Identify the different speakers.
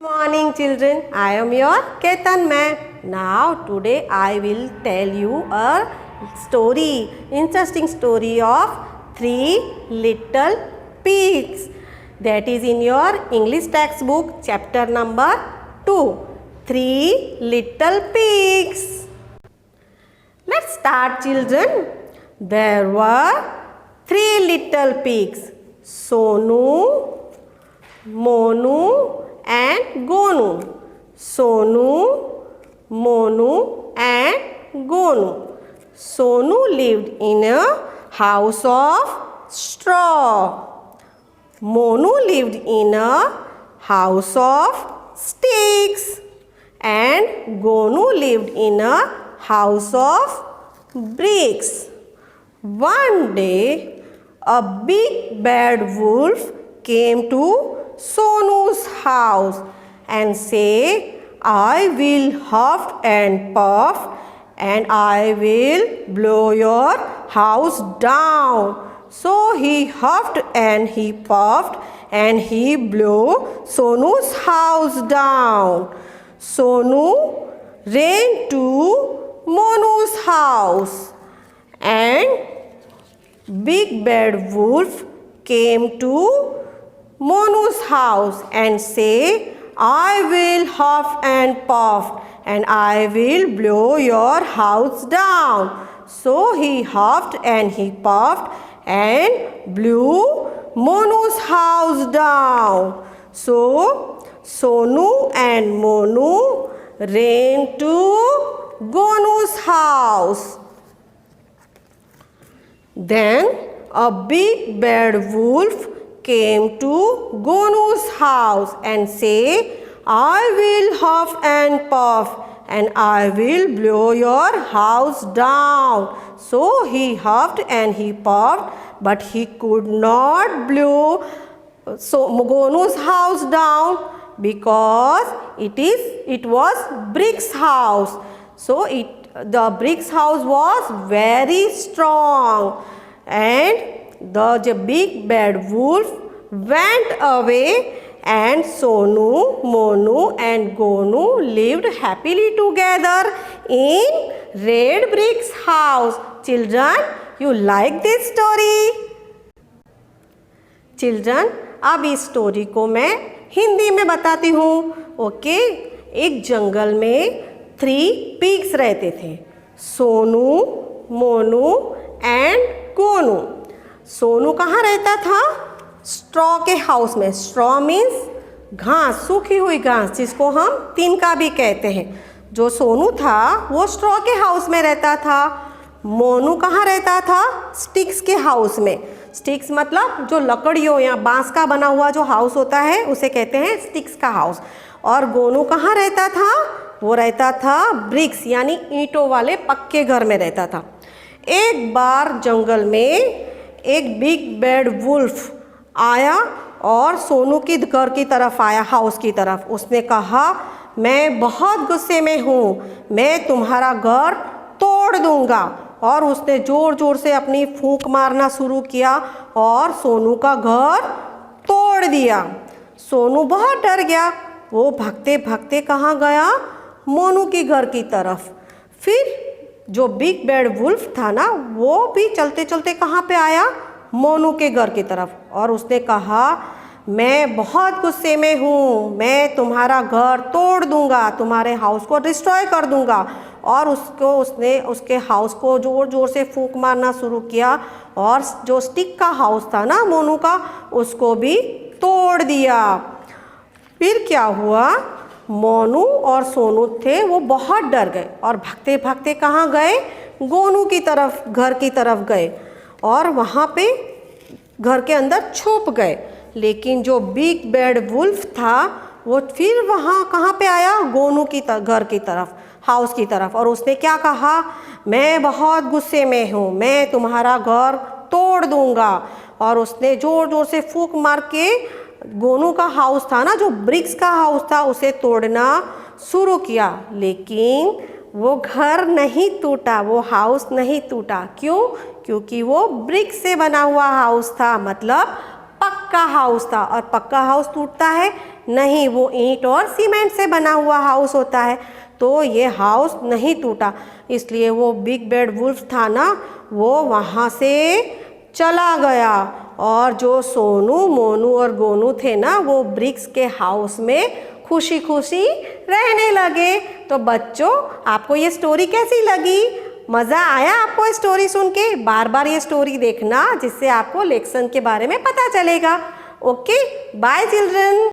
Speaker 1: Morning children, I am your Ketan ma'am. Now today I will tell you a story, interesting story of three little pigs. That is in your English textbook chapter number 2. Three little pigs. Let's start children. There were three little pigs, Sonu, Monu and Gonu. Sonu, Monu and Gonu. Sonu lived in a house of straw. Monu lived in a house of sticks. And Gonu lived in a house of bricks. One day, a big bad wolf came to Sonu's house and say, I will huff and puff and I will blow your house down. So he huffed and he puffed and he blew Sonu's house down. Sonu ran to Monu's house and big bad wolf came to Monu's house and say, I will huff and puff and I will blow your house down. So he huffed and he puffed and blew Monu's house down. So Sonu and Monu ran to Gonu's house. Then a big bad wolf came to Gonu's house and say, I will huff and puff and I will blow your house down. So he huffed and he puffed, but he could not blow Gonu's house down because it was Brick's house. So the Brick's house was very strong, and the big bad wolf went away, and Sonu, Monu and Gonu lived happily together in Red Brick's house. Children, you like this story? Children, अब इस story को मैं हिंदी में बताती हूँ. Okay, एक जंगल में 3 pigs रहते थे, सोनू, मोनू एंड गोनू. सोनू कहाँ रहता था? स्ट्रॉ के हाउस में. स्ट्रॉ मीन्स घास, सूखी हुई घास, जिसको हम तिनका भी कहते हैं. जो सोनू था वो स्ट्रॉ के हाउस में रहता था. मोनू कहाँ रहता था? स्टिक्स के हाउस में. स्टिक्स मतलब जो लकड़ियों या बांस का बना हुआ जो हाउस होता है उसे कहते हैं स्टिक्स का हाउस. और गोनू कहाँ रहता था? वो रहता था ब्रिक्स यानी ईंटों वाले पक्के घर में रहता था. एक बार जंगल में एक बिग बैड वुल्फ आया और सोनू की घर की तरफ आया, हाउस की तरफ. उसने कहा, मैं बहुत गुस्से में हूँ, मैं तुम्हारा घर तोड़ दूँगा. और उसने ज़ोर ज़ोर से अपनी फूंक मारना शुरू किया और सोनू का घर तोड़ दिया. सोनू बहुत डर गया. वो भागते भागते कहाँ गया? मोनू की घर की तरफ. फिर जो बिग बैड वुल्फ था ना, वो भी चलते चलते कहाँ पे आया? मोनू के घर की तरफ. और उसने कहा, मैं बहुत गुस्से में हूँ, मैं तुम्हारा घर तोड़ दूँगा, तुम्हारे हाउस को डिस्ट्रॉय कर दूँगा. और उसने उसके हाउस को ज़ोर ज़ोर से फूंक मारना शुरू किया और जो स्टिक का हाउस था ना मोनू का, उसको भी तोड़ दिया. फिर क्या हुआ? मोनू और सोनू थे वो बहुत डर गए और भागते भागते कहाँ गए? गोनू की तरफ, घर की तरफ गए और वहाँ पे घर के अंदर छुप गए. लेकिन जो बिग बैड वुल्फ था वो फिर वहाँ कहाँ पे आया? गोनू की घर की तरफ, हाउस की तरफ. और उसने क्या कहा? मैं बहुत गुस्से में हूँ, मैं तुम्हारा घर तोड़ दूँगा. और उसने ज़ोर ज़ोर से फूंक मार के गोनू का हाउस था ना, जो ब्रिक्स का हाउस था, उसे तोड़ना शुरू किया. लेकिन वो घर नहीं टूटा, वो हाउस नहीं टूटा. क्यों? क्योंकि वो ब्रिक से बना हुआ हाउस था, मतलब पक्का हाउस था। और पक्का हाउस टूटता है नहीं, वो ईंट और सीमेंट से बना हुआ हाउस होता है, तो ये हाउस नहीं टूटा। इसलिए वो बिग बैड वुल्फ था ना, वो वहाँ से चला गया। और जो सोनू, मोनू और गोनू थे ना, वो ब्रिक्स के हाउस में खुशी खुशी रहने लगे। तो बच्चों, आपको ये स्टोरी कैसी लगी? मज़ा आया आपको स्टोरी सुन के? बार बार ये स्टोरी देखना, जिससे आपको लेसन के बारे में पता चलेगा। Okay, bye children.